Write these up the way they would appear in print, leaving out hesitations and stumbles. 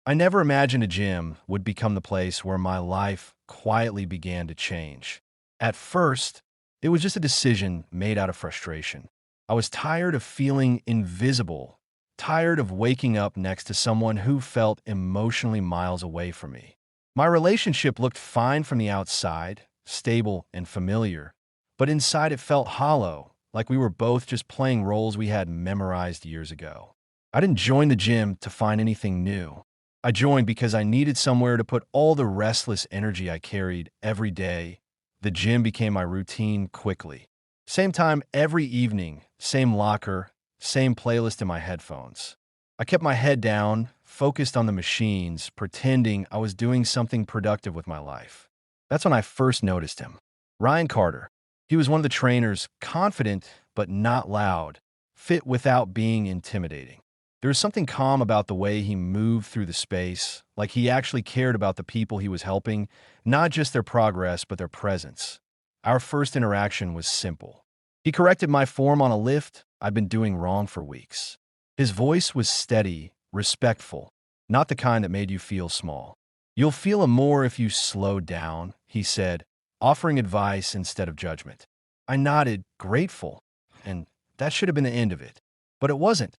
I never imagined a gym would become the place where my life quietly began to change. At first, it was just a decision made out of frustration. I was tired of feeling invisible, tired of waking up next to someone who felt emotionally miles away from me. My relationship looked fine from the outside, stable and familiar, but inside it felt hollow, like we were both just playing roles we had memorized years ago. I didn't join the gym to find anything new. I joined because I needed somewhere to put all the restless energy I carried every day. The gym became my routine quickly. Same time every evening, same locker, same playlist in my headphones. I kept my head down, focused on the machines, pretending I was doing something productive with my life. That's when I first noticed him. Ryan Carter. He was one of the trainers, confident but not loud, fit without being intimidating. There was something calm about the way he moved through the space, like he actually cared about the people he was helping, not just their progress, but their presence. Our first interaction was simple. He corrected my form on a lift I'd been doing wrong for weeks. His voice was steady, respectful, not the kind that made you feel small. You'll feel it more if you slow down, he said, offering advice instead of judgment. I nodded, grateful, and that should have been the end of it. But it wasn't.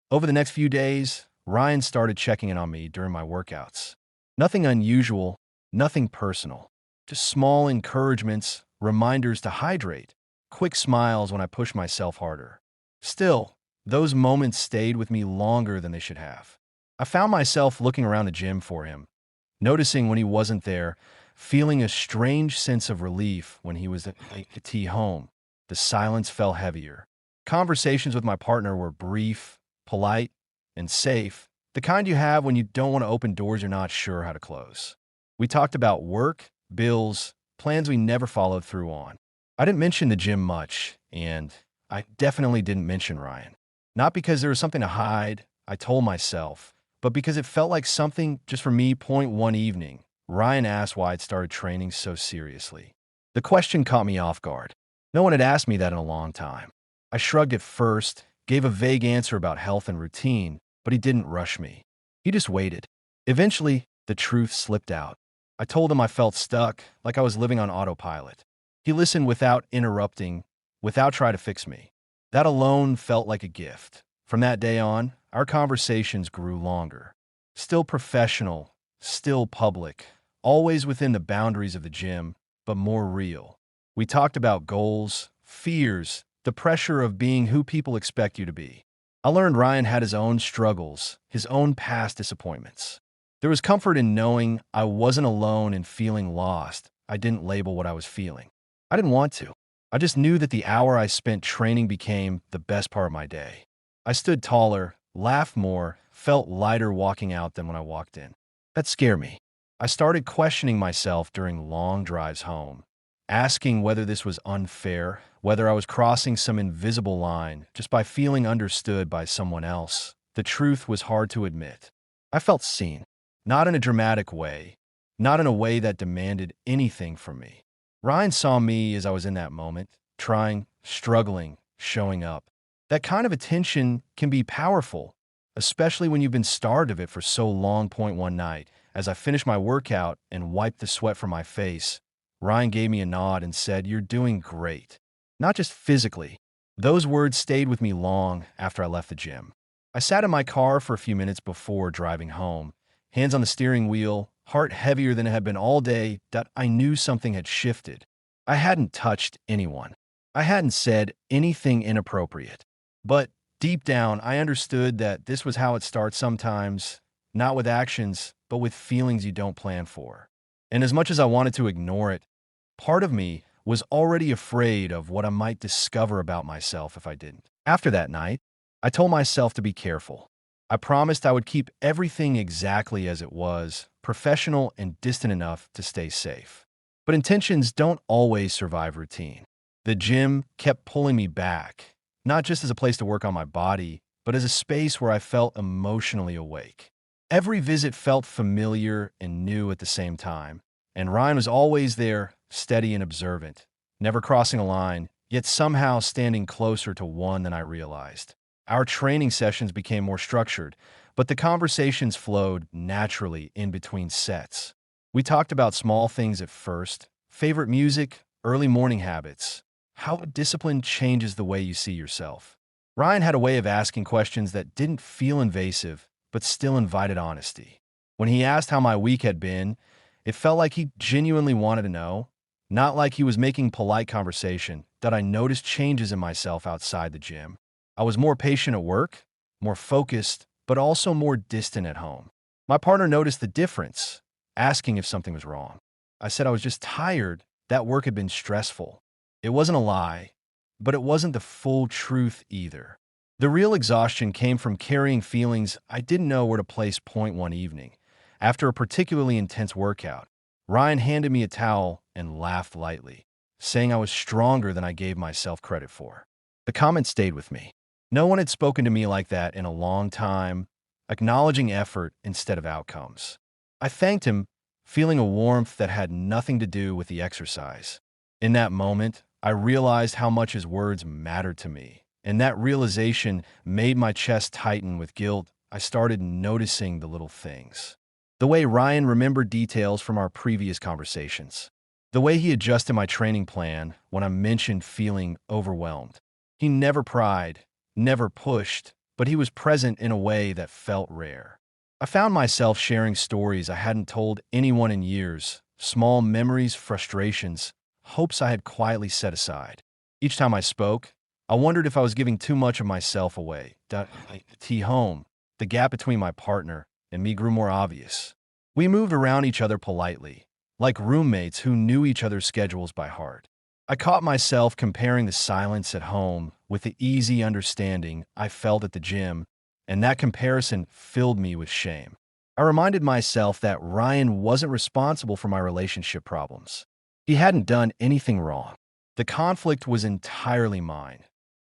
Over the next few days, Ryan started checking in on me during my workouts. Nothing unusual, nothing personal. Just small encouragements, reminders to hydrate, quick smiles when I pushed myself harder. Still, those moments stayed with me longer than they should have. I found myself looking around the gym for him, noticing when he wasn't there, feeling a strange sense of relief when he was at home. The silence fell heavier. Conversations with my partner were brief, polite, and safe, the kind you have when you don't want to open doors you're not sure how to close. We talked about work, bills, plans we never followed through on. I didn't mention the gym much, and I definitely didn't mention Ryan. Not because there was something to hide, I told myself, but because it felt like something just for me. Point one evening, Ryan asked why I'd started training so seriously. The question caught me off guard. No one had asked me that in a long time. I shrugged at first, gave a vague answer about health and routine, but he didn't rush me. He just waited. Eventually, the truth slipped out. I told him I felt stuck, like I was living on autopilot. He listened without interrupting, without trying to fix me. That alone felt like a gift. From that day on, our conversations grew longer. Still professional, still public, always within the boundaries of the gym, but more real. We talked about goals, fears, the pressure of being who people expect you to be. I learned Ryan had his own struggles, his own past disappointments. There was comfort in knowing I wasn't alone in feeling lost. I didn't label what I was feeling. I didn't want to. I just knew that the hour I spent training became the best part of my day. I stood taller, laughed more, felt lighter walking out than when I walked in. That scared me. I started questioning myself during long drives home, asking whether this was unfair, whether I was crossing some invisible line just by feeling understood by someone else. The truth was hard to admit. I felt seen, not in a dramatic way, not in a way that demanded anything from me. Ryan saw me as I was in that moment, trying, struggling, showing up. That kind of attention can be powerful, especially when you've been starved of it for so long. Point one night, as I finished my workout and wiped the sweat from my face, Ryan gave me a nod and said, "You're doing great." Not just physically. Those words stayed with me long after I left the gym. I sat in my car for a few minutes before driving home, hands on the steering wheel, heart heavier than it had been all day, that I knew something had shifted. I hadn't touched anyone. I hadn't said anything inappropriate. But deep down, I understood that this was how it starts sometimes, not with actions, but with feelings you don't plan for. And as much as I wanted to ignore it, part of me was already afraid of what I might discover about myself if I didn't. After that night, I told myself to be careful. I promised I would keep everything exactly as it was, professional and distant enough to stay safe. But intentions don't always survive routine. The gym kept pulling me back, not just as a place to work on my body, but as a space where I felt emotionally awake. Every visit felt familiar and new at the same time, and Ryan was always there, steady and observant, never crossing a line, yet somehow standing closer to one than I realized. Our training sessions became more structured, but the conversations flowed naturally in between sets. We talked about small things at first, favorite music, early morning habits, how discipline changes the way you see yourself. Ryan had a way of asking questions that didn't feel invasive, but still invited honesty. When he asked how my week had been, it felt like he genuinely wanted to know, not like he was making polite conversation. That I noticed changes in myself outside the gym. I was more patient at work, more focused, but also more distant at home. My partner noticed the difference, asking if something was wrong. I said I was just tired, that work had been stressful. It wasn't a lie, but it wasn't the full truth either. The real exhaustion came from carrying feelings I didn't know where to place. Point one evening, after a particularly intense workout, Ryan handed me a towel and laughed lightly, saying I was stronger than I gave myself credit for. The comment stayed with me. No one had spoken to me like that in a long time, acknowledging effort instead of outcomes. I thanked him, feeling a warmth that had nothing to do with the exercise. In that moment, I realized how much his words mattered to me, and that realization made my chest tighten with guilt. I started noticing the little things. The way Ryan remembered details from our previous conversations. The way he adjusted my training plan when I mentioned feeling overwhelmed. He never pried, never pushed, but he was present in a way that felt rare. I found myself sharing stories I hadn't told anyone in years, small memories, frustrations, hopes I had quietly set aside. Each time I spoke, I wondered if I was giving too much of myself away. Home, the gap between my partner and me grew more obvious. We moved around each other politely, like roommates who knew each other's schedules by heart. I caught myself comparing the silence at home with the easy understanding I felt at the gym, and that comparison filled me with shame. I reminded myself that Ryan wasn't responsible for my relationship problems. He hadn't done anything wrong. The conflict was entirely mine.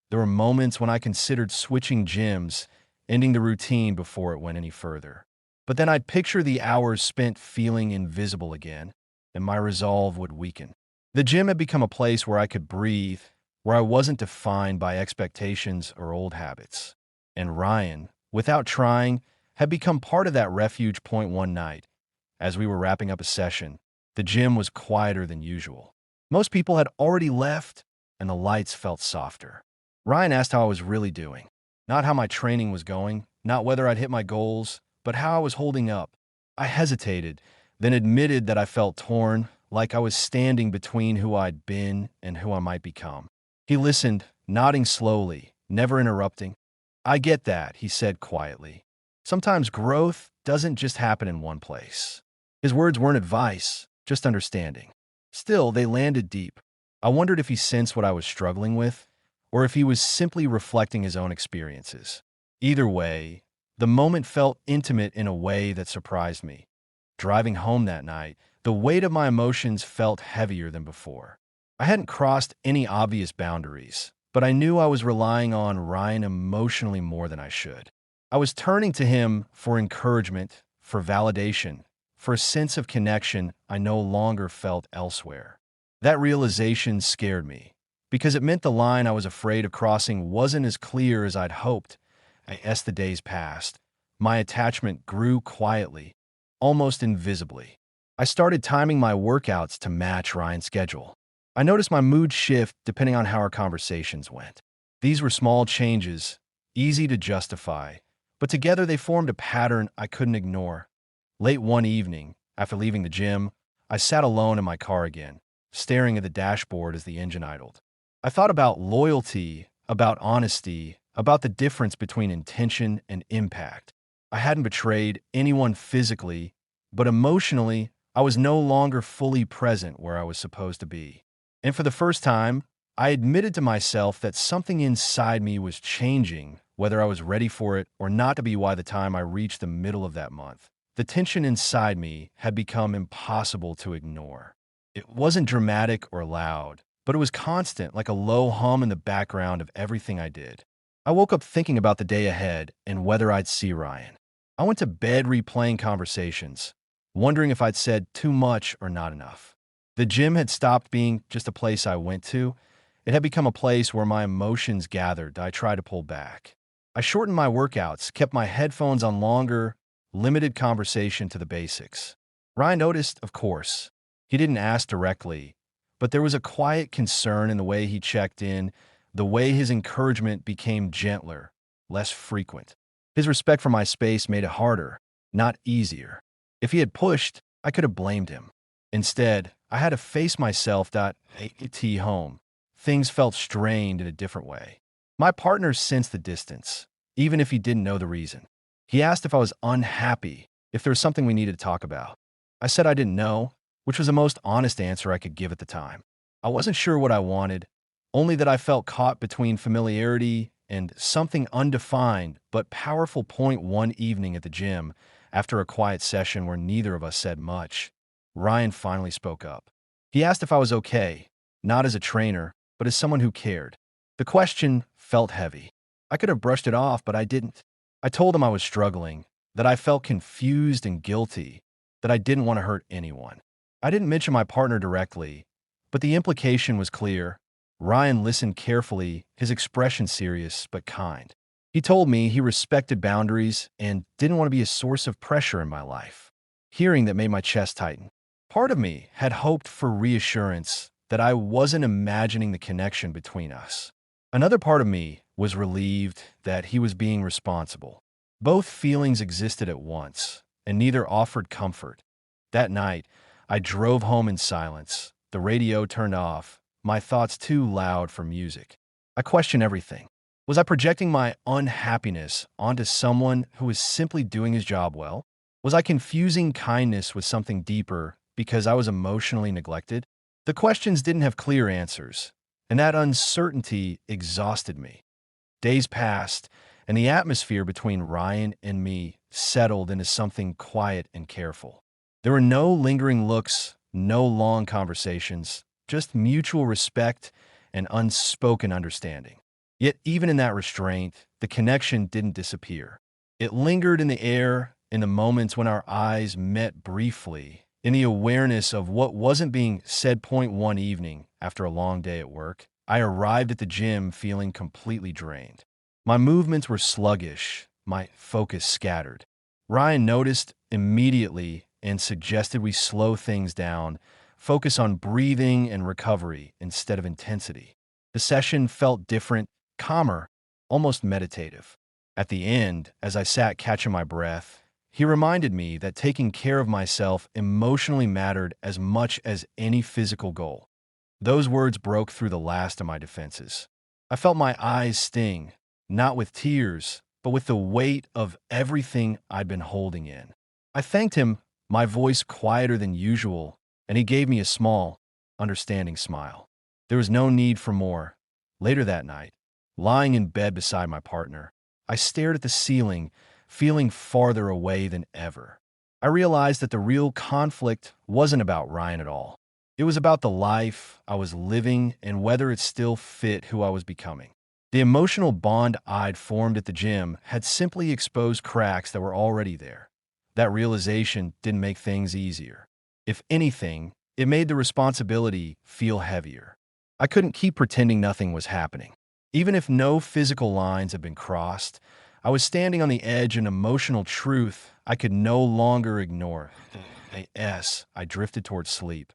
There were moments when I considered switching gyms, ending the routine before it went any further. But then I'd picture the hours spent feeling invisible again, and my resolve would weaken. The gym had become a place where I could breathe, where I wasn't defined by expectations or old habits. And Ryan, without trying, had become part of that refuge. Point one night, as we were wrapping up a session, the gym was quieter than usual. Most people had already left, and the lights felt softer. Ryan asked how I was really doing. Not how my training was going, not whether I'd hit my goals, but how I was holding up. I hesitated, then admitted that I felt torn, like I was standing between who I'd been and who I might become. He listened, nodding slowly, never interrupting. I get that, he said quietly. Sometimes growth doesn't just happen in one place. His words weren't advice, just understanding. Still, they landed deep. I wondered if he sensed what I was struggling with, or if he was simply reflecting his own experiences. Either way, the moment felt intimate in a way that surprised me. Driving home that night, the weight of my emotions felt heavier than before. I hadn't crossed any obvious boundaries, but I knew I was relying on Ryan emotionally more than I should. I was turning to him for encouragement, for validation, for a sense of connection I no longer felt elsewhere. That realization scared me, because it meant the line I was afraid of crossing wasn't as clear as I'd hoped. As the days passed, my attachment grew quietly, almost invisibly. I started timing my workouts to match Ryan's schedule. I noticed my mood shift depending on how our conversations went. These were small changes, easy to justify, but together they formed a pattern I couldn't ignore. Late one evening, after leaving the gym, I sat alone in my car again, staring at the dashboard as the engine idled. I thought about loyalty, about honesty, about the difference between intention and impact. I hadn't betrayed anyone physically, but emotionally, I was no longer fully present where I was supposed to be. And for the first time, I admitted to myself that something inside me was changing, whether I was ready for it or not. To be by the time I reached the middle of that month, the tension inside me had become impossible to ignore. It wasn't dramatic or loud, but it was constant, like a low hum in the background of everything I did. I woke up thinking about the day ahead and whether I'd see Ryan. I went to bed replaying conversations, wondering if I'd said too much or not enough. The gym had stopped being just a place I went to. It had become a place where my emotions gathered. I tried to pull back. I shortened my workouts, kept my headphones on longer, limited conversation to the basics. Ryan noticed, of course. He didn't ask directly, but there was a quiet concern in the way he checked in, the way his encouragement became gentler, less frequent. His respect for my space made it harder, not easier. If he had pushed, I could have blamed him. Instead, I had to face myself at home. Things felt strained in a different way. My partner sensed the distance, even if he didn't know the reason. He asked if I was unhappy, if there was something we needed to talk about. I said I didn't know, which was the most honest answer I could give at the time. I wasn't sure what I wanted, only that I felt caught between familiarity and something undefined but powerful. One evening at the gym, after a quiet session where neither of us said much, Ryan finally spoke up. He asked if I was okay, not as a trainer, but as someone who cared. The question felt heavy. I could have brushed it off, but I didn't. I told him I was struggling, that I felt confused and guilty, that I didn't want to hurt anyone. I didn't mention my partner directly, but the implication was clear. Ryan listened carefully, his expression serious but kind. He told me he respected boundaries and didn't want to be a source of pressure in my life. Hearing that made my chest tighten. Part of me had hoped for reassurance that I wasn't imagining the connection between us. Another part of me was relieved that he was being responsible. Both feelings existed at once, and neither offered comfort. That night, I drove home in silence, the radio turned off, my thoughts too loud for music. I questioned everything. Was I projecting my unhappiness onto someone who was simply doing his job well? Was I confusing kindness with something deeper because I was emotionally neglected? The questions didn't have clear answers, and that uncertainty exhausted me. Days passed, and the atmosphere between Ryan and me settled into something quiet and careful. There were no lingering looks, no long conversations, just mutual respect and unspoken understanding. Yet even in that restraint, the connection didn't disappear. It lingered in the air, in the moments when our eyes met briefly, in the awareness of what wasn't being said. One evening, after a long day at work, I arrived at the gym feeling completely drained. My movements were sluggish, my focus scattered. Ryan noticed immediately and suggested we slow things down, focus on breathing and recovery instead of intensity. The session felt different, calmer, almost meditative. At the end, as I sat catching my breath, he reminded me that taking care of myself emotionally mattered as much as any physical goal. Those words broke through the last of my defenses. I felt my eyes sting, not with tears, but with the weight of everything I'd been holding in. I thanked him, my voice quieter than usual, and he gave me a small, understanding smile. There was no need for more. Later that night, lying in bed beside my partner, I stared at the ceiling, feeling farther away than ever. I realized that the real conflict wasn't about Ryan at all. It was about the life I was living and whether it still fit who I was becoming. The emotional bond I'd formed at the gym had simply exposed cracks that were already there. That realization didn't make things easier. If anything, it made the responsibility feel heavier. I couldn't keep pretending nothing was happening. Even if no physical lines had been crossed, I was standing on the edge of an emotional truth I could no longer ignore. I drifted towards sleep.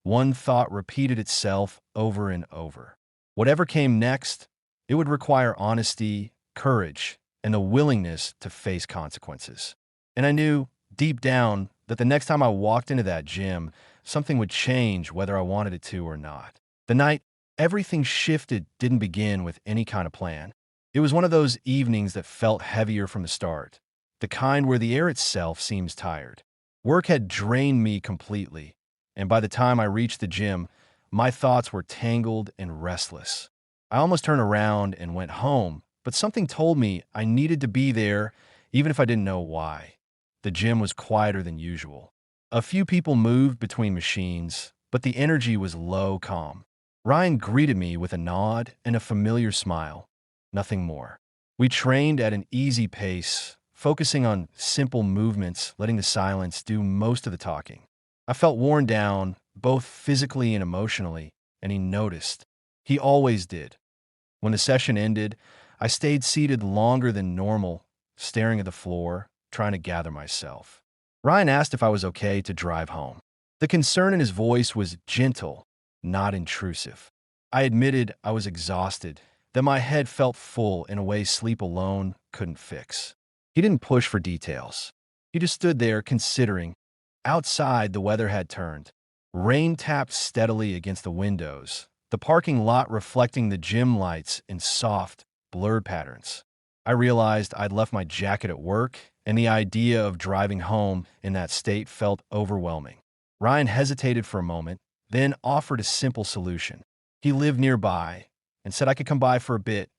One thought repeated itself over and over. Whatever came next, it would require honesty, courage, and the willingness to face consequences. And I knew, deep down, that the next time I walked into that gym, something would change whether I wanted it to or not. The night everything shifted didn't begin with any kind of plan. It was one of those evenings that felt heavier from the start, the kind where the air itself seems tired. Work had drained me completely, and by the time I reached the gym, my thoughts were tangled and restless. I almost turned around and went home, but something told me I needed to be there, even if I didn't know why. The gym was quieter than usual. A few people moved between machines, but the energy was low, calm. Ryan greeted me with a nod and a familiar smile. Nothing more. We trained at an easy pace, focusing on simple movements, letting the silence do most of the talking. I felt worn down, both physically and emotionally, and he noticed. He always did. When the session ended, I stayed seated longer than normal, staring at the floor, trying to gather myself. Ryan asked if I was okay to drive home. The concern in his voice was gentle, not intrusive. I admitted I was exhausted, that my head felt full in a way sleep alone couldn't fix. He didn't push for details. He just stood there considering. Outside, the weather had turned. Rain tapped steadily against the windows, the parking lot reflecting the gym lights in soft, blurred patterns. I realized I'd left my jacket at work, and the idea of driving home in that state felt overwhelming. Ryan hesitated for a moment, then offered a simple solution. He lived nearby and said I could come by for a bit,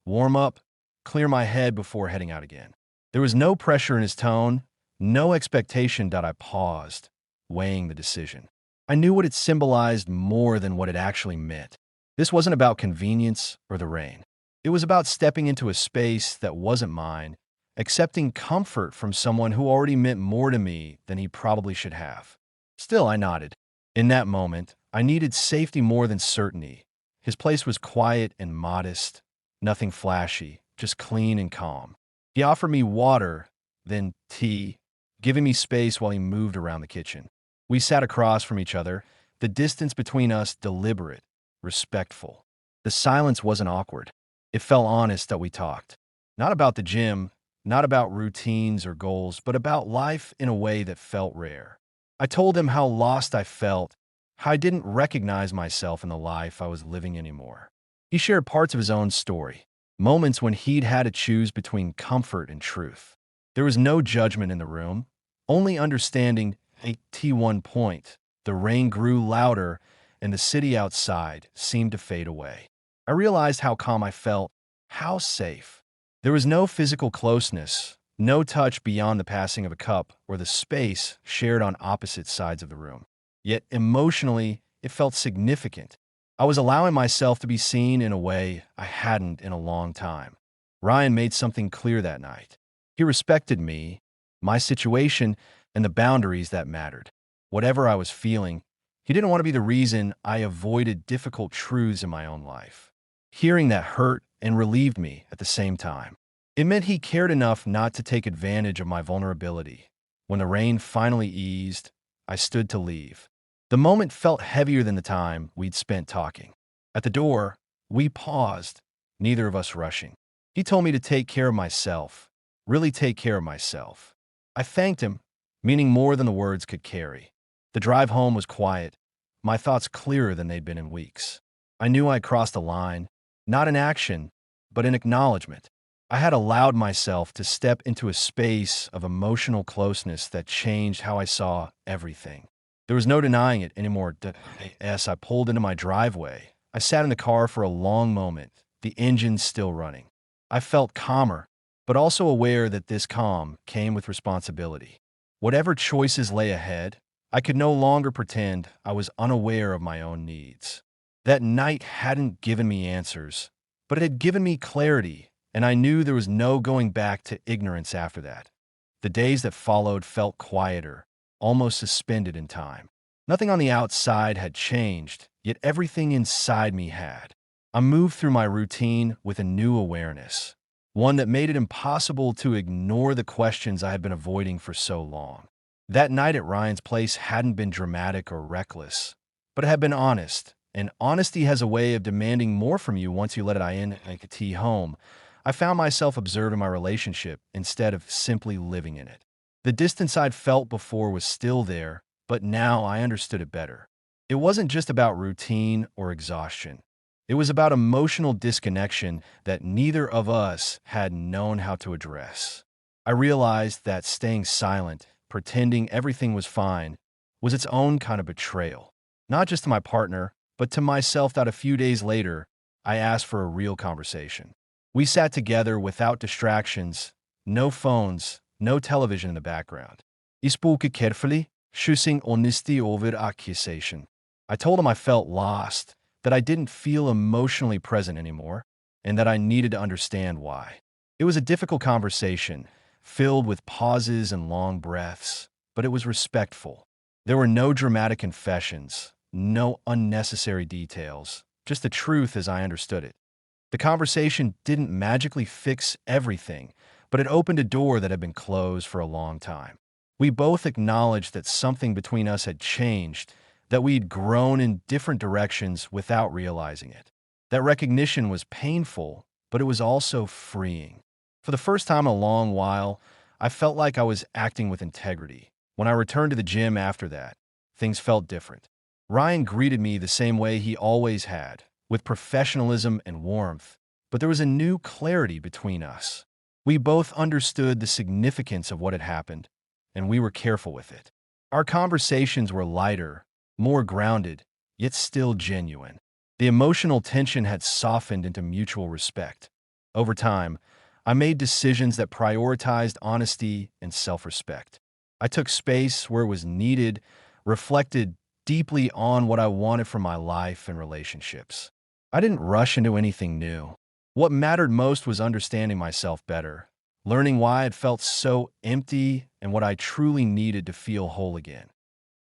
warm up, clear my head before heading out again. There was no pressure in his tone, no expectation that I paused, weighing the decision. I knew what it symbolized more than what it actually meant. This wasn't about convenience or the rain. It was about stepping into a space that wasn't mine, accepting comfort from someone who already meant more to me than he probably should have. Still, I nodded. In that moment, I needed safety more than certainty. His place was quiet and modest, nothing flashy, just clean and calm. He offered me water, then tea, giving me space while he moved around the kitchen. We sat across from each other, the distance between us deliberate, respectful. The silence wasn't awkward. It felt honest that we talked. Not about the gym, not about routines or goals, but about life in a way that felt rare. I told him how lost I felt, how I didn't recognize myself in the life I was living anymore. He shared parts of his own story, moments when he'd had to choose between comfort and truth. There was no judgment in the room, only understanding. At T1 point, the rain grew louder and the city outside seemed to fade away. I realized how calm I felt, how safe. There was no physical closeness, no touch beyond the passing of a cup or the space shared on opposite sides of the room. Yet emotionally, it felt significant. I was allowing myself to be seen in a way I hadn't in a long time. Ryan made something clear that night. He respected me, my situation, and the boundaries that mattered. Whatever I was feeling, he didn't want to be the reason I avoided difficult truths in my own life. Hearing that hurt and relieved me at the same time. It meant he cared enough not to take advantage of my vulnerability. When the rain finally eased, I stood to leave. The moment felt heavier than the time we'd spent talking. At the door, we paused, neither of us rushing. He told me to take care of myself, really take care of myself. I thanked him, meaning more than the words could carry. The drive home was quiet, my thoughts clearer than they'd been in weeks. I knew I'd crossed a line, not in action, but in acknowledgement. I had allowed myself to step into a space of emotional closeness that changed how I saw everything. There was no denying it anymore. As I pulled into my driveway, I sat in the car for a long moment, the engine still running. I felt calmer, but also aware that this calm came with responsibility. Whatever choices lay ahead, I could no longer pretend I was unaware of my own needs. That night hadn't given me answers, but it had given me clarity, and I knew there was no going back to ignorance after that. The days that followed felt quieter, almost suspended in time. Nothing on the outside had changed, yet everything inside me had. I moved through my routine with a new awareness, one that made it impossible to ignore the questions I had been avoiding for so long. That night at Ryan's place hadn't been dramatic or reckless, but it had been honest, and honesty has a way of demanding more from you once you let it in like a tea home. I found myself observing my relationship instead of simply living in it. The distance I'd felt before was still there, but now I understood it better. It wasn't just about routine or exhaustion. It was about emotional disconnection that neither of us had known how to address. I realized that staying silent, pretending everything was fine, was its own kind of betrayal. Not just to my partner, but to myself that a few days later, I asked for a real conversation. We sat together without distractions, no phones, no television in the background. I spoke carefully, choosing honesty over accusation. I told him I felt lost, that I didn't feel emotionally present anymore, and that I needed to understand why. It was a difficult conversation, filled with pauses and long breaths, but it was respectful. There were no dramatic confessions, no unnecessary details, just the truth as I understood it. The conversation didn't magically fix everything, but it opened a door that had been closed for a long time. We both acknowledged that something between us had changed, that we'd grown in different directions without realizing it. That recognition was painful, but it was also freeing. For the first time in a long while, I felt like I was acting with integrity. When I returned to the gym after that, things felt different. Ryan greeted me the same way he always had, with professionalism and warmth, but there was a new clarity between us. We both understood the significance of what had happened, and we were careful with it. Our conversations were lighter, more grounded, yet still genuine. The emotional tension had softened into mutual respect. Over time, I made decisions that prioritized honesty and self-respect. I took space where it was needed, reflected deeply on what I wanted from my life and relationships. I didn't rush into anything new. What mattered most was understanding myself better, learning why it felt so empty and what I truly needed to feel whole again.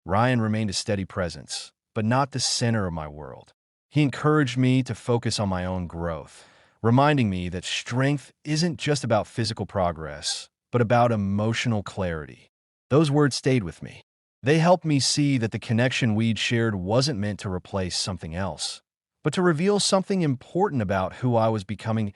Ryan remained a steady presence, but not the center of my world. He encouraged me to focus on my own growth, reminding me that strength isn't just about physical progress, but about emotional clarity. Those words stayed with me. They helped me see that the connection we'd shared wasn't meant to replace something else, but to reveal something important about who I was becoming.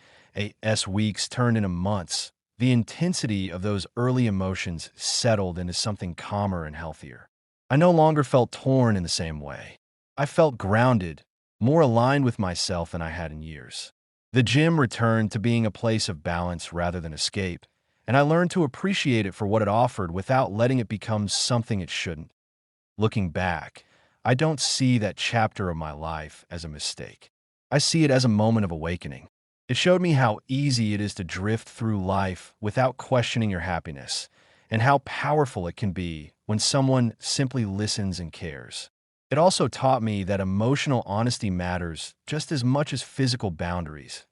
As weeks turned into months, the intensity of those early emotions settled into something calmer and healthier. I no longer felt torn in the same way. I felt grounded, more aligned with myself than I had in years. The gym returned to being a place of balance rather than escape, and I learned to appreciate it for what it offered without letting it become something it shouldn't. Looking back, I don't see that chapter of my life as a mistake. I see it as a moment of awakening. It showed me how easy it is to drift through life without questioning your happiness, and how powerful it can be when someone simply listens and cares. It also taught me that emotional honesty matters just as much as physical boundaries.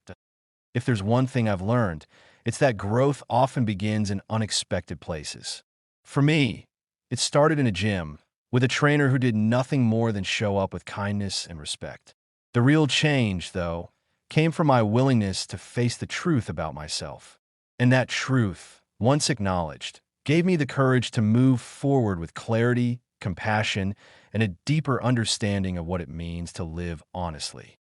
If there's one thing I've learned, it's that growth often begins in unexpected places. For me, it started in a gym, with a trainer who did nothing more than show up with kindness and respect. The real change, though, came from my willingness to face the truth about myself. And that truth, once acknowledged, gave me the courage to move forward with clarity, compassion, and a deeper understanding of what it means to live honestly.